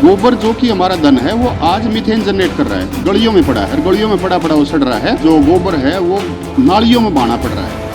गोबर जो कि हमारा धन है वो आज मीथेन जनरेट कर रहा है, गलियों में पड़ा है, गलियों में पड़ा वो सड़ रहा है। जो गोबर है वो नालियों में बहाना पड़ रहा है।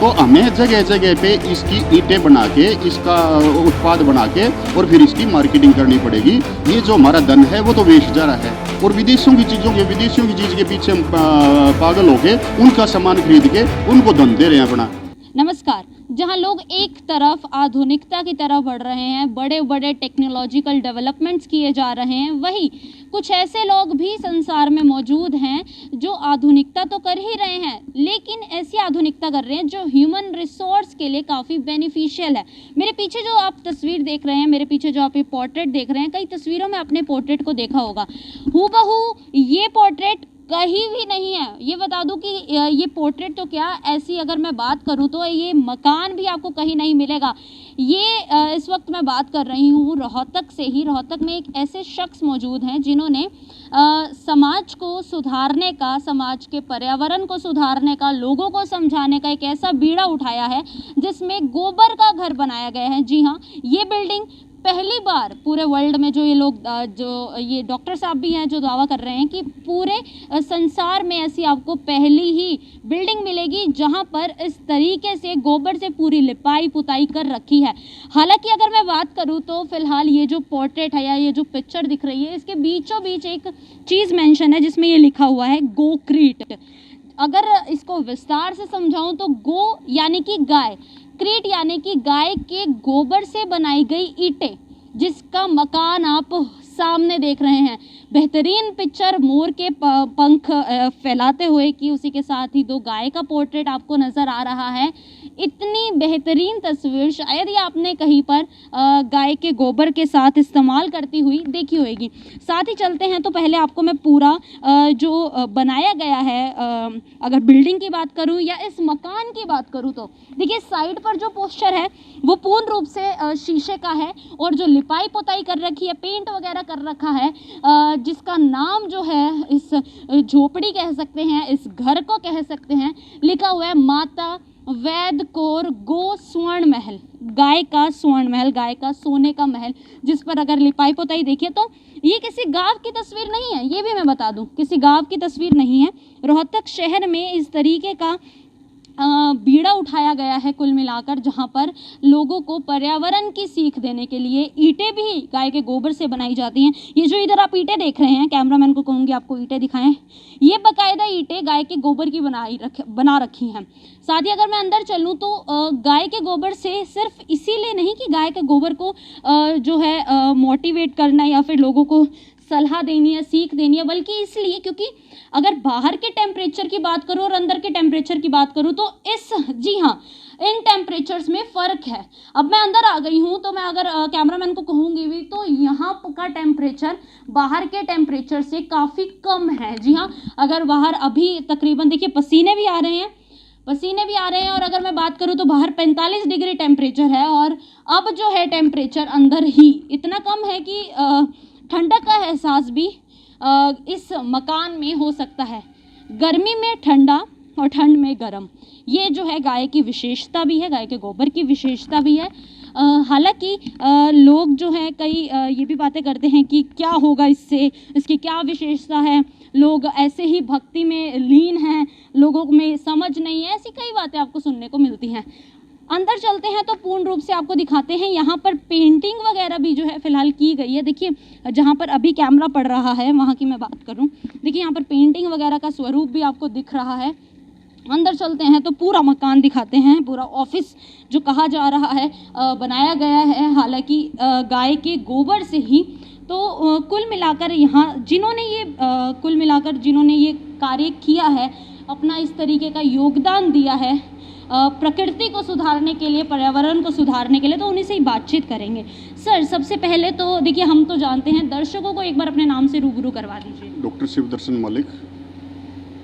तो हमें जगह जगह पे इसकी ईंटें बना के, इसका उत्पाद बना के और फिर इसकी मार्केटिंग करनी पड़ेगी। ये जो हमारा धन है वो तो वेस्ट जा रहा है और विदेशियों की चीज़ के पीछे पागल होके उनका सामान खरीद के उनको धन दे रहे हैं अपना। नमस्कार। जहां लोग एक तरफ आधुनिकता की तरफ बढ़ रहे हैं, बड़े बड़े टेक्नोलॉजिकल डेवलपमेंट्स किए जा रहे हैं, वहीं कुछ ऐसे लोग भी संसार में मौजूद हैं जो आधुनिकता तो कर ही रहे हैं, लेकिन ऐसी आधुनिकता कर रहे हैं जो ह्यूमन रिसोर्स के लिए काफ़ी बेनिफिशियल है। मेरे पीछे जो आप तस्वीर देख रहे हैं, मेरे पीछे जो आप ये पोर्ट्रेट देख रहे हैं, कई तस्वीरों में आपने पोर्ट्रेट को देखा होगा। हूबहू ये पोर्ट्रेट कहीं भी नहीं है। ये बता दूं कि ये पोर्ट्रेट तो क्या, ऐसी अगर मैं बात करूं तो ये मकान भी आपको कहीं नहीं मिलेगा। ये इस वक्त मैं बात कर रही हूं रोहतक से ही। रोहतक में एक ऐसे शख्स मौजूद हैं जिन्होंने समाज को सुधारने का, समाज के पर्यावरण को सुधारने का, लोगों को समझाने का एक ऐसा बीड़ा उठाया है जिसमें गोबर का घर बनाया गया है। जी हाँ, ये बिल्डिंग पहली बार पूरे वर्ल्ड में, जो ये लोग जो ये डॉक्टर साहब भी हैं जो दावा कर रहे हैं कि पूरे संसार में ऐसी आपको पहली ही बिल्डिंग मिलेगी जहां पर इस तरीके से गोबर से पूरी लिपाई पुताई कर रखी है। हालांकि अगर मैं बात करूं तो फिलहाल ये जो पोर्ट्रेट है या ये जो पिक्चर दिख रही है, इसके बीचों बीच एक चीज़ मेंशन है जिसमें ये लिखा हुआ है गोक्रीट। अगर इसको विस्तार से समझाऊं तो गो यानी कि गाय, क्रीट यानी कि गाय के गोबर से बनाई गई ईंटें, जिसका मकान आप सामने देख रहे हैं। बेहतरीन पिक्चर, मोर के पंख फैलाते हुए कि उसी के साथ ही दो गाय का पोर्ट्रेट आपको नज़र आ रहा है। इतनी बेहतरीन तस्वीर शायद ही आपने कहीं पर गाय के गोबर के साथ इस्तेमाल करती हुई देखी होगी। साथ ही चलते हैं तो पहले आपको मैं पूरा जो बनाया गया है, अगर बिल्डिंग की बात करूं या इस मकान की बात करूं तो देखिए साइड पर जो पोस्टर है वो पूर्ण रूप से शीशे का है और जो लिपाई पुताई कर रखी है, पेंट वगैरह कर रखा है, जिसका नाम जो है, इस झोपड़ी कह सकते हैं, इस घर को कह सकते हैं, लिखा हुआ है माता वैद कौर गो स्वर्ण महल। गाय का स्वर्ण महल, गाय का सोने का महल, जिस पर अगर लिपाई पुताई देखिए तो ये किसी गांव की तस्वीर नहीं है। ये भी मैं बता दूं, किसी गांव की तस्वीर नहीं है। रोहतक शहर में इस तरीके का बीड़ा उठाया गया है कुल मिलाकर, जहां पर लोगों को पर्यावरण की सीख देने के लिए ईंटें भी गाय के गोबर से बनाई जाती हैं। ये जो इधर आप ईंटें देख रहे हैं, कैमरामैन को कहूँगी आपको ईंटें दिखाएं, ये बाकायदा ईंटें गाय के गोबर की बना रखी हैं। साथ ही अगर मैं अंदर चलूँ तो गाय के गोबर से सिर्फ इसीलिए नहीं कि गाय के गोबर को जो है मोटिवेट करना या फिर लोगों को सलाह देनी है, सीख देनी है, बल्कि इसलिए क्योंकि अगर बाहर के टेम्परेचर की बात करूँ और अंदर के टेम्परेचर की बात करूँ तो जी हाँ, इन टेम्परेचर्स में फ़र्क है। अब मैं अंदर आ गई हूँ तो मैं अगर कैमरामैन को कहूँगी भी तो यहाँ का टेम्परेचर बाहर के टेम्परेचर से काफ़ी कम है। जी हाँ, अगर बाहर अभी तकरीबन देखिए पसीने भी आ रहे हैं और अगर मैं बात करूँ तो बाहर 45 डिग्री टेम्परेचर है और अब जो है टेम्परेचर अंदर ही इतना कम है कि ठंडक का एहसास भी इस मकान में हो सकता है। गर्मी में ठंडा और ठंड में गर्म, ये जो है गाय की विशेषता भी है, गाय के गोबर की विशेषता भी है। हालांकि लोग जो हैं कई ये भी बातें करते हैं कि क्या होगा इससे, इसकी क्या विशेषता है, लोग ऐसे ही भक्ति में लीन हैं, लोगों में समझ नहीं है, ऐसी कई बातें आपको सुनने को मिलती हैं। अंदर चलते हैं तो पूर्ण रूप से आपको दिखाते हैं। यहाँ पर पेंटिंग वगैरह भी जो है फिलहाल की गई है। देखिए जहाँ पर अभी कैमरा पड़ रहा है वहाँ की मैं बात करूँ, देखिए यहाँ पर पेंटिंग वगैरह का स्वरूप भी आपको दिख रहा है। अंदर चलते हैं तो पूरा मकान दिखाते हैं, पूरा ऑफिस जो कहा जा रहा है बनाया गया है, हालांकि गाय के गोबर से ही। तो कुल मिलाकर यहाँ जिन्होंने ये कार्य किया है, अपना इस तरीके का योगदान दिया है, प्रकृति को सुधारने के लिए, पर्यावरण को सुधारने के लिए, तो उन्हीं से ही बातचीत करेंगे। सर, सबसे पहले तो देखिए, हम तो जानते हैं, दर्शकों को एक बार अपने नाम से रूबरू करवा दीजिए। डॉक्टर शिवदर्शन मलिक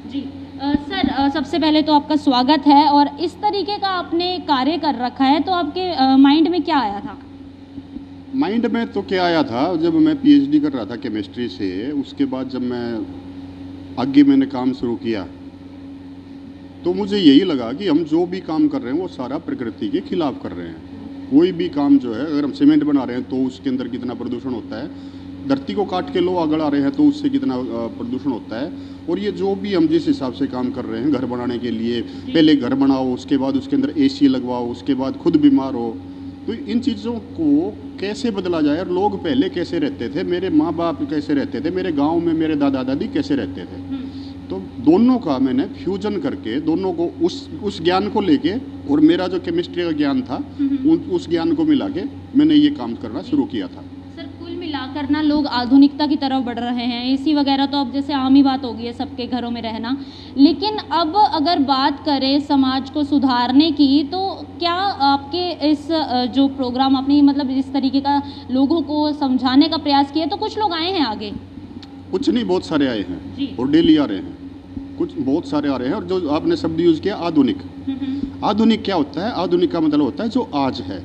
जी। सर, सबसे पहले तो आपका स्वागत है। और इस तरीके का आपने कार्य कर रखा है, तो आपके माइंड में क्या आया था? माइंड में तो क्या आया था, जब मैं पीएचडी कर रहा था केमिस्ट्री से, उसके बाद जब मैं आगे मैंने काम शुरू किया तो मुझे यही लगा कि हम जो भी काम कर रहे हैं वो सारा प्रकृति के खिलाफ कर रहे हैं। कोई भी काम जो है, अगर हम सीमेंट बना रहे हैं तो उसके अंदर कितना प्रदूषण होता है, धरती को काट के लोहा गड़ा रहे हैं तो उससे कितना प्रदूषण होता है। और ये जो भी हम जिस हिसाब से काम कर रहे हैं, घर बनाने के लिए पहले घर बनाओ, उसके बाद उसके अंदर एसी लगवाओ, उसके बाद खुद बीमार हो, तो इन चीज़ों को कैसे बदला जाए। और लोग पहले कैसे रहते थे, मेरे माँ बाप कैसे रहते थे, मेरे गांव में मेरे दादा दादी कैसे रहते थे, तो दोनों का मैंने फ्यूजन करके, दोनों को उस ज्ञान को लेके, और मेरा जो केमिस्ट्री का ज्ञान था उस ज्ञान को मिला के मैंने ये काम करना शुरू किया था। सर, कुल मिलाकर ना लोग आधुनिकता की तरफ बढ़ रहे हैं। एसी वगैरह तो अब जैसे आम ही बात हो गई है सबके घरों में रहना, लेकिन अब अगर बात करें समाज को सुधारने की, तो क्या आपके इस जो प्रोग्राम आपने मतलब इस तरीके का लोगों को समझाने का प्रयास किया, तो कुछ लोग आए हैं आगे? कुछ नहीं, बहुत सारे आए हैं और डेली आ रहे हैं, कुछ बहुत सारे आ रहे हैं। और जो आपने शब्द यूज़ किया आधुनिक, आधुनिक क्या होता है? आधुनिक का मतलब होता है जो आज है।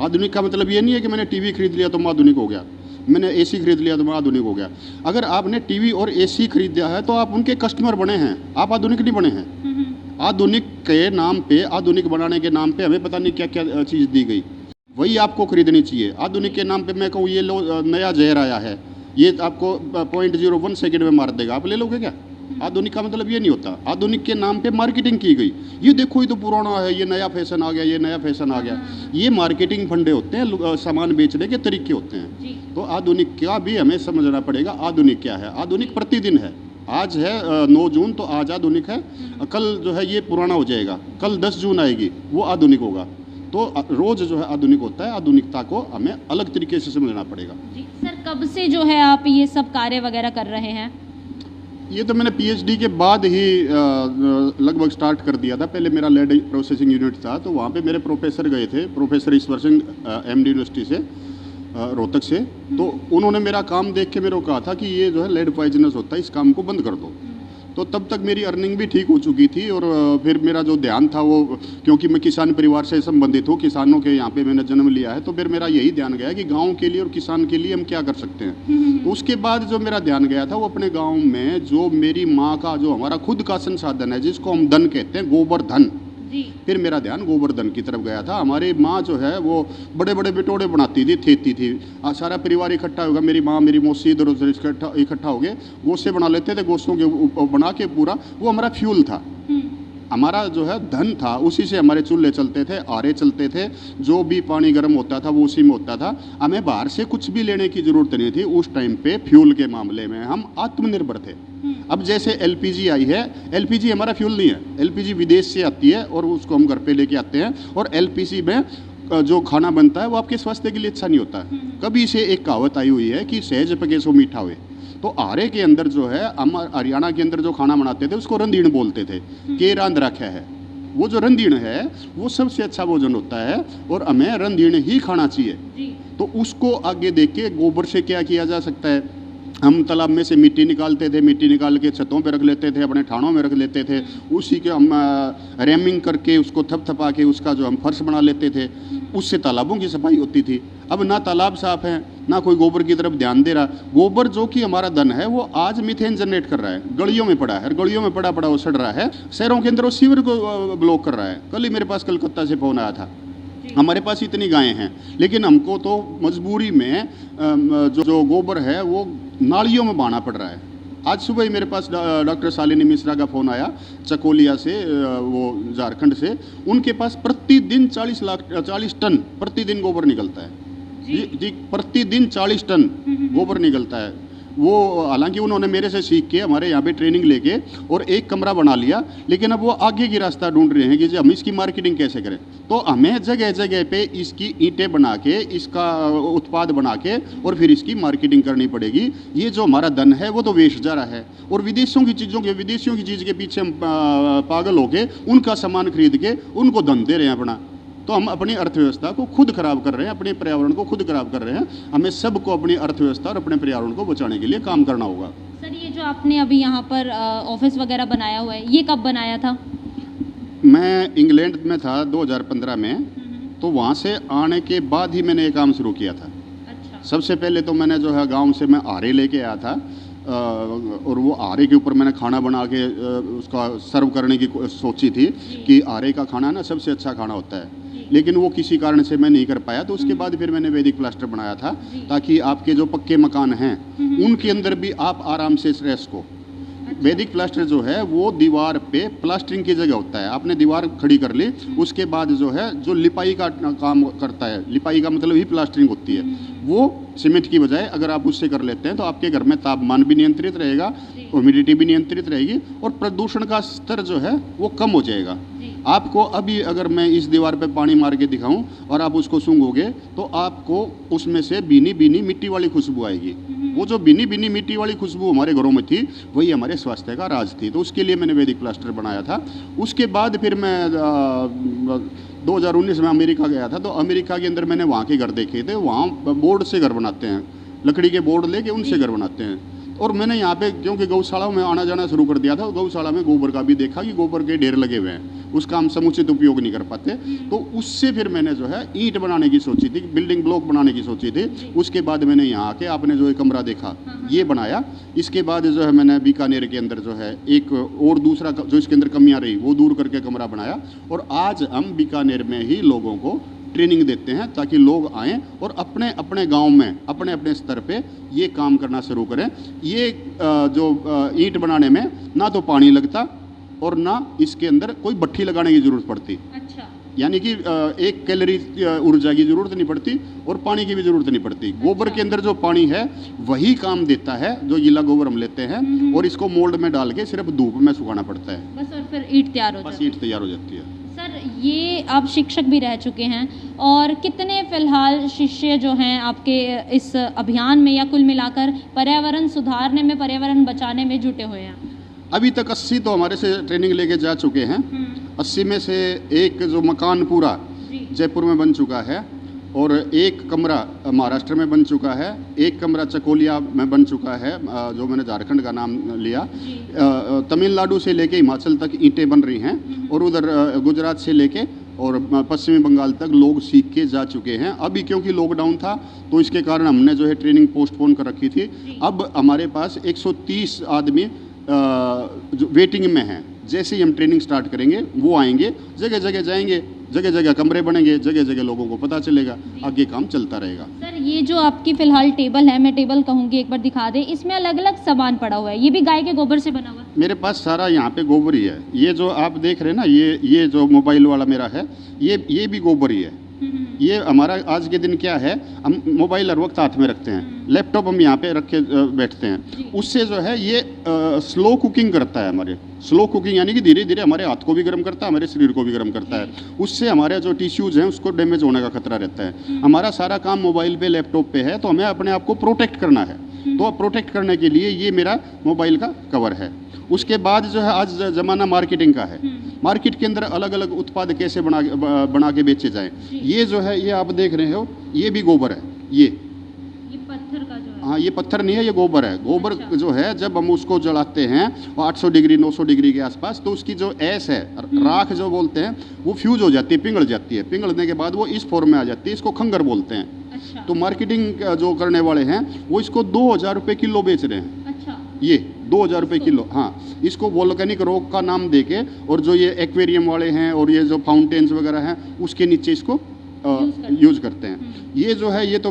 आधुनिक का मतलब ये नहीं है कि मैंने टीवी खरीद लिया तो मैं आधुनिक हो गया, मैंने एसी खरीद लिया तो मैं आधुनिक हो गया। अगर आपने टीवी और एसी खरीदा है तो आप उनके कस्टमर बने हैं, आप आधुनिक नहीं बने हैं। आधुनिक के नाम पे, आधुनिक बनाने के नाम पे हमें पता नहीं क्या क्या चीज़ दी गई, वही आपको खरीदनी चाहिए। आधुनिक के नाम पे मैं कहूँ ये लो नया जहर आया है, ये आपको 0.01 सेकेंड में मार देगा, आप ले लोगे क्या? आधुनिक का मतलब ये नहीं होता। आधुनिक के नाम पे मार्केटिंग की गई, ये देखो ये तो पुराना है, ये नया फैशन आ गया, ये नया फैशन आ गया। ये मार्केटिंग फंडे होते हैं, सामान बेचने के तरीके होते हैं। तो आधुनिक का भी हमें समझना पड़ेगा, आधुनिक क्या है। आधुनिक प्रतिदिन है, आज है 9 जून तो आज आधुनिक है, कल जो है ये पुराना हो जाएगा, कल 10 जून आएगी वो आधुनिक होगा। तो रोज जो है आधुनिक होता है। आधुनिकता को हमें अलग तरीके से समझना पड़ेगा। जी सर, कब से जो है आप ये सब कार्य वगैरह कर रहे हैं? ये तो मैंने पीएचडी के बाद ही लगभग स्टार्ट कर दिया था। पहले मेरा लेड प्रोसेसिंग यूनिट था, तो वहाँ पे मेरे प्रोफेसर गए थे, professor Ishwar Singh MD university से, रोहतक से। तो उन्होंने मेरा काम देख के मेरे को कहा था कि ये जो है लेड पॉइजनस होता है, इस काम को बंद कर दो। तो तब तक मेरी अर्निंग भी ठीक हो चुकी थी। और फिर मेरा जो ध्यान था वो, क्योंकि मैं किसान परिवार से संबंधित हूँ, किसानों के यहाँ पे मैंने जन्म लिया है, तो फिर मेरा यही ध्यान गया कि गांव के लिए और किसान के लिए हम क्या कर सकते हैं। तो उसके बाद जो मेरा ध्यान गया था वो अपने गांव में जो मेरी माँ का, जो हमारा खुद का संसाधन है, जिसको हम धन कहते हैं, गोबर धन, फिर मेरा ध्यान गोवर्धन की तरफ गया था। हमारी माँ जो है वो बड़े बड़े बिटोड़े बनाती थी, थेती थी, सारा परिवार इकट्ठा होगा, मेरी माँ मेरी मौसी इधर उधर इकट्ठा हो गए, गोसे बना लेते थे, गोसों के बना के पूरा वो हमारा फ्यूल था, हमारा जो है धन था। उसी से हमारे चूल्हे चलते थे, आरे चलते थे, जो भी पानी गर्म होता था वो उसी में होता था। हमें बाहर से कुछ भी लेने की ज़रूरत नहीं थी। उस टाइम पे फ्यूल के मामले में हम आत्मनिर्भर थे। अब जैसे एलपीजी आई है, एलपीजी हमारा फ्यूल नहीं है, एलपीजी विदेश से आती है और उसको हम घर पे लेके आते हैं। और एलपीजी में जो खाना बनता है वो आपके स्वास्थ्य के लिए अच्छा नहीं होता। कभी से एक कहावत आई हुई है कि सहज पके सो मीठा हुए। तो आरे के अंदर जो है, हम हरियाणा के अंदर जो खाना बनाते थे उसको रंधीण बोलते थे, के रांध रखा है। वो जो रंधीण है वो सबसे अच्छा भोजन होता है और हमें रंधीण ही खाना चाहिए। तो उसको आगे देख के गोबर से क्या किया जा सकता है, हम तालाब में से मिट्टी निकालते थे, मिट्टी निकाल के छतों पे रख लेते थे, अपने ठाणों में रख लेते थे, उसी के हम रैमिंग करके उसको थपथपा के उसका जो हम फर्श बना लेते थे, उससे तालाबों की सफाई होती थी। अब ना तालाब साफ है, ना कोई गोबर की तरफ ध्यान दे रहा। गोबर जो कि हमारा धन है वो आज मीथेन जनरेट कर रहा है, गलियों में पड़ा है, गलियों में पड़ा वो सड़ रहा है, शहरों के अंदर वो सीवर को ब्लॉक कर रहा है। कल ही मेरे पास कलकत्ता से फोन आया था, हमारे पास इतनी गायें हैं लेकिन हमको तो मजबूरी में जो गोबर है वो नालियों में बहाना पड़ रहा है। आज सुबह ही मेरे पास डॉक्टर शालिनी मिश्रा का फ़ोन आया चकोलिया से, वो झारखंड से। उनके पास प्रतिदिन 40 टन प्रतिदिन गोबर निकलता है। जी प्रतिदिन 40 टन गोबर निकलता है। वो हालांकि उन्होंने मेरे से सीख के हमारे यहाँ पे ट्रेनिंग लेके और एक कमरा बना लिया, लेकिन अब वो आगे की रास्ता ढूंढ रहे हैं कि हम इसकी मार्केटिंग कैसे करें। तो हमें जगह जगह पे इसकी ईंटें बना के, इसका उत्पाद बना के और फिर इसकी मार्केटिंग करनी पड़ेगी। ये जो हमारा धन है वो तो वेस्ट जा रहा है, और विदेशियों की चीज़ के पीछे हम पागल होके उनका सामान खरीद के उनको धन दे रहे हैं अपना। तो हम अपनी अर्थव्यवस्था को खुद खराब कर रहे हैं, अपने पर्यावरण को खुद खराब कर रहे हैं। हमें सबको अपनी अर्थव्यवस्था और अपने पर्यावरण को बचाने के लिए काम करना होगा। सर, ये जो आपने अभी यहाँ पर ऑफिस वगैरह बनाया हुआ है, ये कब बनाया था? मैं इंग्लैंड में था 2015 में, तो वहाँ से आने के बाद ही मैंने ये काम शुरू किया था। अच्छा। सबसे पहले तो मैंने जो है गांव से मैं आरे लेके आया था, और वो आरे के ऊपर मैंने खाना बना के उसका सर्व करने की सोची थी कि आरे का खाना ना सबसे अच्छा खाना होता है, लेकिन वो किसी कारण से मैं नहीं कर पाया। तो उसके बाद फिर मैंने वैदिक प्लास्टर बनाया था, ताकि आपके जो पक्के मकान हैं उनके अंदर भी आप आराम से इस रेस को। वैदिक प्लास्टर जो है वो दीवार पे प्लास्टरिंग की जगह होता है। आपने दीवार खड़ी कर ली, उसके बाद जो है जो लिपाई का काम करता है, लिपाई का मतलब ही प्लास्टरिंग होती है, वो सीमेंट की बजाय अगर आप उससे कर लेते हैं तो आपके घर में तापमान भी नियंत्रित रहेगा, ह्यूमिडिटी भी नियंत्रित रहेगी, और प्रदूषण का स्तर जो है वो कम हो जाएगा। आपको अभी अगर मैं इस दीवार पे पानी मार के दिखाऊं और आप उसको सूंघोगे तो आपको उसमें से भीनी भीनी मिट्टी वाली खुशबू आएगी। वो जो भीनी भीनी मिट्टी वाली खुशबू हमारे घरों में थी, वही हमारे स्वास्थ्य का राज थी। तो उसके लिए मैंने वैदिक प्लास्टर बनाया था। उसके बाद फिर मैं 2019 में अमेरिका गया था, तो अमेरिका के अंदर मैंने वहाँ के घर देखे थे। वहाँ बोर्ड से घर बनाते हैं, लकड़ी के बोर्ड लेके उनसे घर बनाते हैं। और मैंने यहाँ पे क्योंकि गौशाला में आना जाना शुरू कर दिया था, गौशाला में गोबर का भी देखा कि गोबर के ढेर लगे हुए हैं, उसका हम समुचित उपयोग नहीं कर पाते। तो उससे फिर मैंने जो है ईंट बनाने की सोची थी, बिल्डिंग ब्लॉक बनाने की सोची थी। उसके बाद मैंने यहाँ आके आपने जो एक कमरा देखा ये बनाया। इसके बाद जो है मैंने बीकानेर के अंदर जो है एक और दूसरा जो इसके अंदर कमियाँ रही वो दूर करके कमरा बनाया। और आज हम बीकानेर में ही लोगों को ट्रेनिंग देते हैं ताकि लोग आएँ और अपने अपने गांव में अपने अपने स्तर पे ये काम करना शुरू करें। ये जो ईंट बनाने में ना तो पानी लगता और ना इसके अंदर कोई भट्ठी लगाने की ज़रूरत पड़ती। अच्छा। यानी कि एक कैलोरी ऊर्जा की ज़रूरत नहीं पड़ती और पानी की भी ज़रूरत नहीं पड़ती। गोबर के अंदर जो पानी है वही काम देता है, जो गीला गोबर हम लेते हैं और इसको मोल्ड में डाल के सिर्फ धूप में सुखाना पड़ता है बस, और फिर ईंट तैयार हो जाती है। ईंट तैयार हो जाती है। सर, ये आप शिक्षक भी रह चुके हैं, और कितने फिलहाल शिष्य जो हैं आपके इस अभियान में या कुल मिलाकर पर्यावरण सुधारने में, पर्यावरण बचाने में जुटे हुए हैं? अभी तक 80 तो हमारे से ट्रेनिंग लेके जा चुके हैं। 80 में से एक जो मकान पूरा जयपुर में बन चुका है, और एक कमरा महाराष्ट्र में बन चुका है, एक कमरा चकोलिया में बन चुका है जो मैंने झारखंड का नाम लिया। तमिलनाडु से लेके हिमाचल तक ईंटें बन रही हैं, और उधर गुजरात से लेके और पश्चिमी बंगाल तक लोग सीख के जा चुके हैं। अभी क्योंकि लॉकडाउन था तो इसके कारण हमने जो है ट्रेनिंग पोस्टपोन कर रखी थी। अब हमारे पास 130 आदमी जो वेटिंग में हैं। जैसे ही हम ट्रेनिंग स्टार्ट करेंगे वो आएंगे, जगह जगह जाएंगे, जगह जगह कमरे बनेंगे, जगह जगह लोगों को पता चलेगा, आगे काम चलता रहेगा। सर, ये जो आपकी फ़िलहाल टेबल है, मैं टेबल कहूँगी एक बार दिखा दें, इसमें अलग अलग सामान पड़ा हुआ है, ये भी गाय के गोबर से बना हुआ है? मेरे पास सारा यहाँ पे गोबर ही है। ये जो आप देख रहे हैं ना, ये जो मोबाइल वाला मेरा है, ये भी गोबर ही है। ये हमारा आज के दिन क्या है, हम मोबाइल हर वक्त हाथ में रखते हैं, लैपटॉप हम यहाँ पे रख के बैठते हैं। उससे जो है ये स्लो कुकिंग करता है। हमारे स्लो कुकिंग यानी कि धीरे धीरे हमारे हाथ को भी गर्म करता है, हमारे शरीर को भी गर्म करता है। उससे हमारे जो टिश्यूज़ हैं उसको डैमेज होने का खतरा रहता है। हमारा सारा काम मोबाइल पे, लैपटॉप पे है, तो हमें अपने आप को प्रोटेक्ट करना है। तो प्रोटेक्ट करने के लिए ये मेरा मोबाइल का कवर है। उसके बाद जो है आज ज़माना मार्केटिंग का है। मार्केट के अंदर अलग अलग उत्पाद कैसे बना के बेचे जाएं। ये जो है, ये आप देख रहे हो, ये भी गोबर है। ये पत्थर का जो है, हाँ, ये पत्थर नहीं है, ये गोबर है। गोबर अच्छा। जो है जब हम उसको जलाते हैं 800 डिग्री 900 डिग्री के आसपास, तो उसकी जो ऐश है, राख जो बोलते हैं, वो फ्यूज हो जाती है, पिघल जाती है। पिघलने के बाद वो इस फॉर्म में आ जाती है, इसको खंगर बोलते हैं। अच्छा। तो मार्केटिंग जो करने वाले हैं वो इसको 2000 रुपये किलो बेच रहे हैं। अच्छा। ये 2000 रुपये किलो, हाँ। इसको वोल्केनिक रॉक का नाम देके, और जो ये एक्वेरियम वाले हैं और ये जो फाउंटेन्स वगैरह हैं उसके नीचे इसको यूज करते हैं। ये जो है, ये तो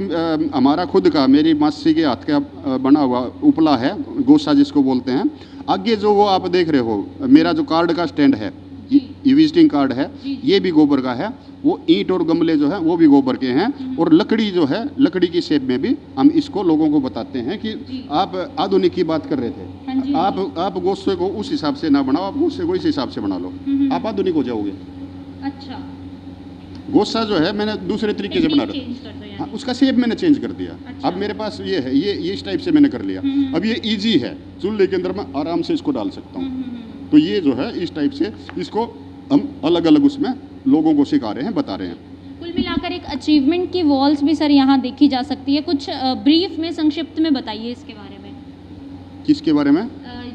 हमारा खुद का, मेरी मासी के हाथ का बना हुआ उपला है, गोसा जिसको बोलते हैं। आगे जो वो आप देख रहे हो, मेरा जो कार्ड का स्टैंड है, ये विजिटिंग कार्ड है, जी। ये भी गोबर का है। वो ईंट और गमले जो है वो भी गोबर के हैं। और लकड़ी जो है, लकड़ी की शेप में भी हम इसको लोगों को बताते हैं कि जी। आप आधुनिक की बात कर रहे थे, हाँ जी, आप गोश्ते को उस हिसाब से ना बनाओ, आप गोश्ते को इस हिसाब से बना लो, आप आधुनिक हो जाओगे। अच्छा, गोश्ता जो है मैंने दूसरे तरीके से बना रहा चेंज कर दो हाँ, यानी। उसका शेप मैंने चेंज कर दिया। अच्छा। अब मेरे पास ये है, ये इस टाइप से मैंने कर लिया। अब ये इजी है, चूल्हे के अंदर मैं आराम से इसको डाल सकता हूँ। तो ये जो है इस टाइप से इसको हम अलग अलग उसमें लोगों को सिखा रहे हैं, बता रहे हैं। कुल मिलाकर एक अचीवमेंट की वॉल्स भी सर यहाँ देखी जा सकती है। कुछ ब्रीफ में, संक्षिप्त में बताइए इसके बारे में। किसके बारे में?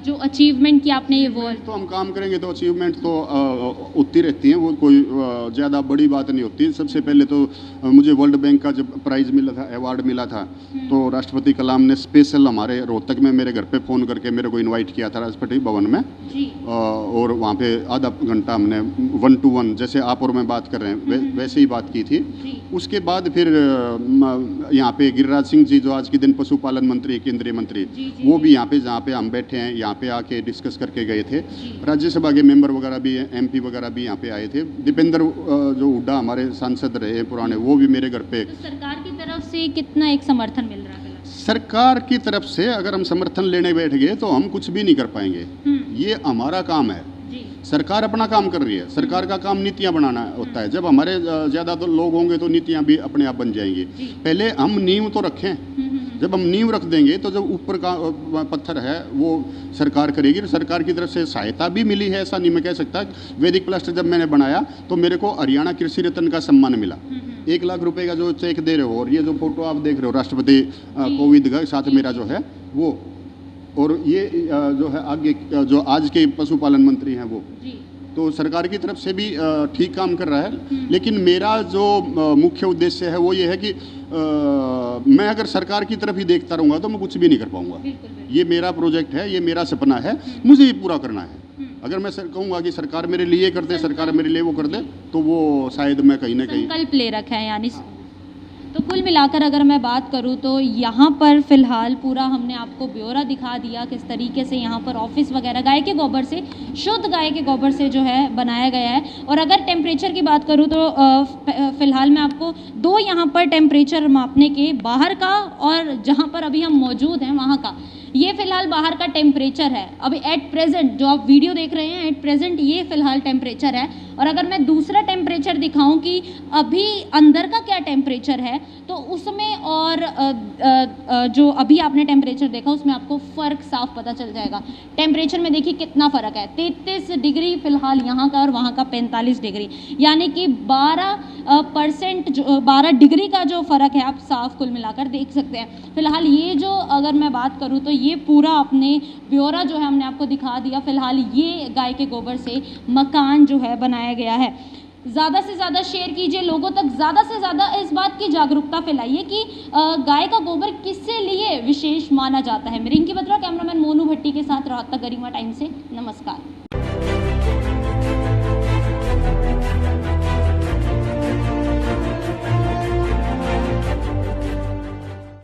जो अचीवमेंट की आपने ये वॉल। तो हम काम करेंगे तो अचीवमेंट तो उतनी रहती हैं, वो कोई ज़्यादा बड़ी बात नहीं होती। सबसे पहले तो मुझे वर्ल्ड बैंक का जब प्राइज़ मिला था, अवार्ड मिला था, तो राष्ट्रपति कलाम ने स्पेशल हमारे रोहतक में मेरे घर पे फ़ोन करके मेरे को इनवाइट किया था राष्ट्रपति भवन में। जी। और वहाँ पे आधा घंटा हमने 1 to 1 जैसे आप और मैं बात कर रहे हैं वैसे ही बात की थी। जी। उसके बाद फिर यहाँ पे गिरिराज सिंह जी जो आज के दिन पशुपालन मंत्री, केंद्रीय मंत्री, जी, वो भी यहाँ पे जहाँ पे हम बैठे हैं यहाँ पे आके डिस्कस करके गए थे। जी। राज्यसभा के मेंबर वगैरह भी, MP वगैरह भी यहाँ पे आए थे। दीपेंद्र जो हुड्डा हमारे सांसद रहे हैं पुराने, वो भी मेरे घर पे। तो सरकार की तरफ से कितना एक समर्थन मिल रहा है? सरकार की तरफ से अगर हम समर्थन लेने बैठ गए तो हम कुछ भी नहीं कर पाएंगे। ये हमारा काम है। जी। सरकार अपना काम कर रही है। सरकार का काम नीतियां बनाना होता है। जब हमारे ज़्यादा तो लोग होंगे तो नीतियां भी अपने आप बन जाएंगी। जी। पहले हम नींव तो रखें। जब हम नींव रख देंगे तो जब ऊपर का पत्थर है वो सरकार करेगी। सरकार की तरफ से सहायता भी मिली है, ऐसा नहीं मैं कह सकता। वैदिक प्लास्टर जब मैंने बनाया तो मेरे को हरियाणा कृषि रत्न का सम्मान मिला। 1 लाख रुपए का जो चेक दे रहे हो, और ये जो फोटो आप देख रहे हो राष्ट्रपति कोविंद का साथ मेरा जो है वो, और ये जो है आगे जो आज के पशुपालन मंत्री हैं वो, जी। तो सरकार की तरफ से भी ठीक काम कर रहा है। लेकिन मेरा जो मुख्य उद्देश्य है वो ये है कि मैं अगर सरकार की तरफ ही देखता रहूँगा तो मैं कुछ भी नहीं कर पाऊँगा। ये मेरा प्रोजेक्ट है, ये मेरा सपना है, मुझे ये पूरा करना है। अगर मैं कहूँगा कि सरकार मेरे लिए कर दे, सरकार मेरे लिए वो कर दे, तो वो शायद मैं कहीं ना कहीं संकल्प ले रखा है यानी। तो कुल मिलाकर अगर मैं बात करूं तो यहाँ पर फ़िलहाल पूरा हमने आपको ब्यौरा दिखा दिया किस तरीके से यहाँ पर ऑफिस वगैरह गाय के गोबर से, शुद्ध गाय के गोबर से जो है बनाया गया है। और अगर टेम्परेचर की बात करूँ तो फ़िलहाल मैं आपको 2 यहाँ पर टेम्परेचर मापने के, बाहर का और जहाँ पर अभी हम मौजूद हैं वहाँ का, ये फ़िलहाल बाहर का टेम्परेचर है। अभी एट प्रेजेंट जो आप वीडियो देख रहे हैं, एट प्रेजेंट ये फ़िलहाल टेम्परेचर है। और अगर मैं दूसरा टेम्परेचर दिखाऊं कि अभी अंदर का क्या टेम्परेचर है, तो उसमें और जो अभी आपने टेम्परेचर देखा उसमें आपको फ़र्क साफ पता चल जाएगा। टेम्परेचर में देखिए कितना फ़र्क है, 33 डिग्री फ़िलहाल यहाँ का और वहाँ का 45 डिग्री, यानी कि 12 डिग्री का जो फ़र्क है आप साफ कुल मिलाकर देख सकते हैं। फ़िलहाल ये जो अगर मैं बात करूँ तो ये पूरा अपने ब्यौरा जो है हमने आपको दिखा दिया। फ़िलहाल ये गाय के गोबर से मकान जो है बनाया गया है। ज़्यादा से ज़्यादा शेयर कीजिए, लोगों तक ज़्यादा से ज़्यादा इस बात की जागरूकता फैलाइए कि गाय का गोबर किससे लिए विशेष माना जाता है। मैं रिंकी बत्रा, कैमरामैन मोनू भट्टी के साथ रोहतक गरिमा टाइम से, नमस्कार।